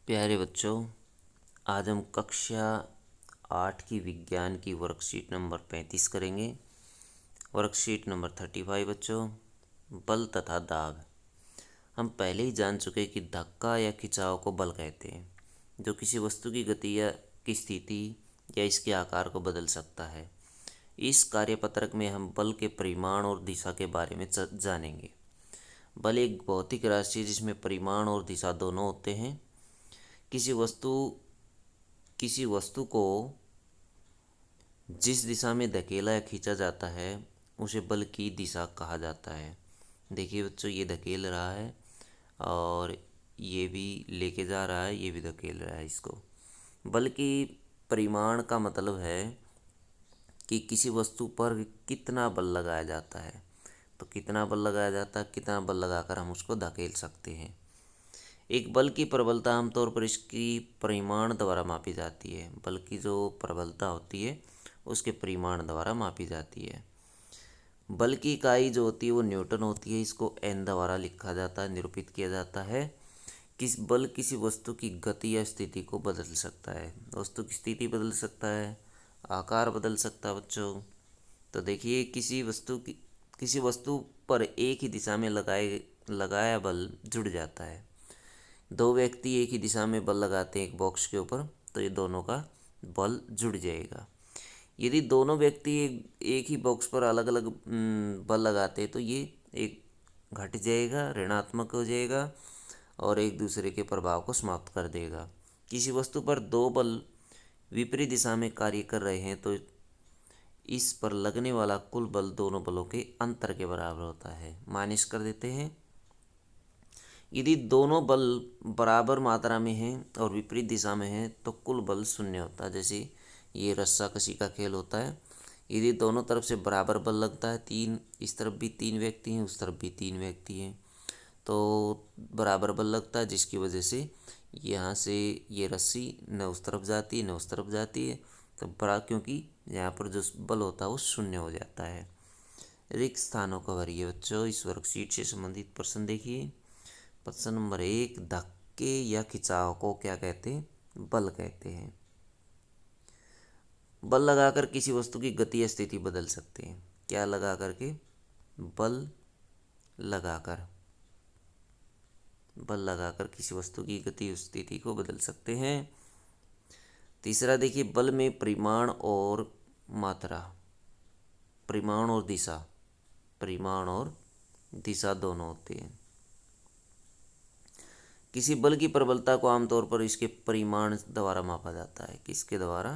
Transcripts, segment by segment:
प्यारे बच्चों, आज हम कक्षा 8 की विज्ञान की वर्कशीट नंबर 35 करेंगे। वर्कशीट नंबर 35 बच्चों, बल तथा दाब। हम पहले ही जान चुके कि धक्का या खिंचाव को बल कहते हैं, जो किसी वस्तु की गति या की स्थिति या इसके आकार को बदल सकता है। इस कार्यपत्रक में हम बल के परिमाण और दिशा के बारे में जानेंगे। बल एक भौतिक राशि है जिसमें परिमाण और दिशा दोनों होते हैं। किसी वस्तु को जिस दिशा में धकेला या खींचा जाता है उसे बल की दिशा कहा जाता है। देखिए बच्चों, ये धकेल रहा है और ये भी लेके जा रहा है, ये भी धकेल रहा है इसको। बल की परिमाण का मतलब है कि किसी वस्तु पर कितना बल लगाया जाता है। तो कितना बल लगाया जाता है, कितना बल लगाकर हम उसको धकेल सकते हैं। एक बल की प्रबलता आमतौर पर इसकी परिमाण द्वारा मापी जाती है। बल की जो प्रबलता होती है उसके परिमाण द्वारा मापी जाती है। बल की इकाई जो होती है वो न्यूटन होती है। इसको एन द्वारा लिखा जाता है, निरूपित किया जाता है। बल किसी वस्तु की गति या स्थिति को बदल सकता है। वस्तु की स्थिति बदल सकता है, आकार बदल सकता है बच्चों। तो देखिए, किसी वस्तु पर एक ही दिशा में लगाया बल जुड़ जाता है। दो व्यक्ति एक ही दिशा में बल लगाते हैं एक बॉक्स के ऊपर, तो ये दोनों का बल जुड़ जाएगा। यदि दोनों व्यक्ति एक ही बॉक्स पर अलग अलग बल लगाते हैं तो ये एक घट जाएगा, ऋणात्मक हो जाएगा और एक दूसरे के प्रभाव को समाप्त कर देगा। किसी वस्तु पर दो बल विपरीत दिशा में कार्य कर रहे हैं तो इस पर लगने वाला कुल बल दोनों बलों के अंतर के बराबर होता है। माइनस कर देते हैं। यदि दोनों बल बराबर मात्रा में हैं और विपरीत दिशा में हैं तो कुल बल शून्य होता है। जैसे ये रस्साकशी का खेल होता है। यदि दोनों तरफ से बराबर बल लगता है, इस तरफ भी 3 व्यक्ति हैं, उस तरफ भी 3 व्यक्ति हैं, तो बराबर बल लगता है, जिसकी वजह से यहाँ से ये रस्सी न उस तरफ जाती है न उस तरफ जाती है। तो क्योंकि यहाँ पर जो बल होता है वो शून्य हो जाता है। रिक्त स्थानों को भरिए बच्चों। इस वर्कशीट से संबंधित प्रश्न देखिए। प्रश्न नंबर 1, धक्के या खिंचाव को क्या कहते हैं? बल कहते हैं। बल लगाकर किसी वस्तु की गति या स्थिति बदल सकते हैं। क्या लगा करके? बल लगाकर किसी वस्तु की गति स्थिति को बदल सकते हैं। तीसरा देखिए, बल में परिमाण और मात्रा, परिमाण और दिशा दोनों होते हैं। किसी बल की प्रबलता को आमतौर पर इसके परिमाण द्वारा मापा जाता है। किसके द्वारा?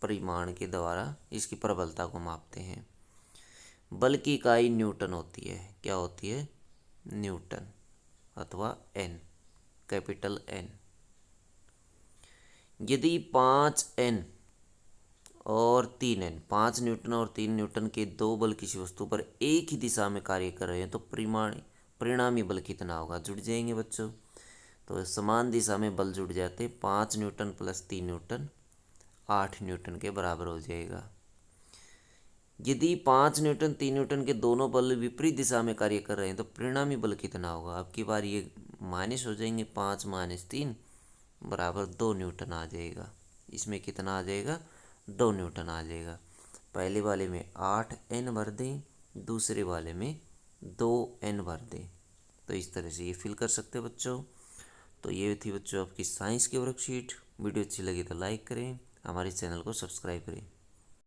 परिमाण के द्वारा इसकी प्रबलता को मापते हैं। बल की इकाई न्यूटन होती है। क्या होती है? न्यूटन अथवा एन, कैपिटल एन। यदि 5 न्यूटन और 3 न्यूटन के दो बल किसी वस्तु पर एक ही दिशा में कार्य कर रहे हैं तो परिणामी बल कितना होगा? जुड़ जाएंगे बच्चों। तो समान दिशा में बल जुड़ जाते, 5 न्यूटन प्लस 3 न्यूटन 8 न्यूटन के बराबर हो जाएगा। यदि 5 न्यूटन 3 न्यूटन के दोनों बल विपरीत दिशा में कार्य कर रहे हैं तो परिणामी बल कितना होगा? अब की बार ये माइनस हो जाएंगे, 5 माइनस 3 बराबर 2 न्यूटन आ जाएगा। इसमें कितना आ जाएगा? 2 न्यूटन आ जाएगा। पहले वाले में 8n भर दें, दूसरे वाले में 2n भर दें। तो इस तरह से ये फिल कर सकते हैं बच्चों। तो ये थी बच्चों आपकी साइंस की वर्कशीट। वीडियो अच्छी लगी तो लाइक करें, हमारे चैनल को सब्सक्राइब करें।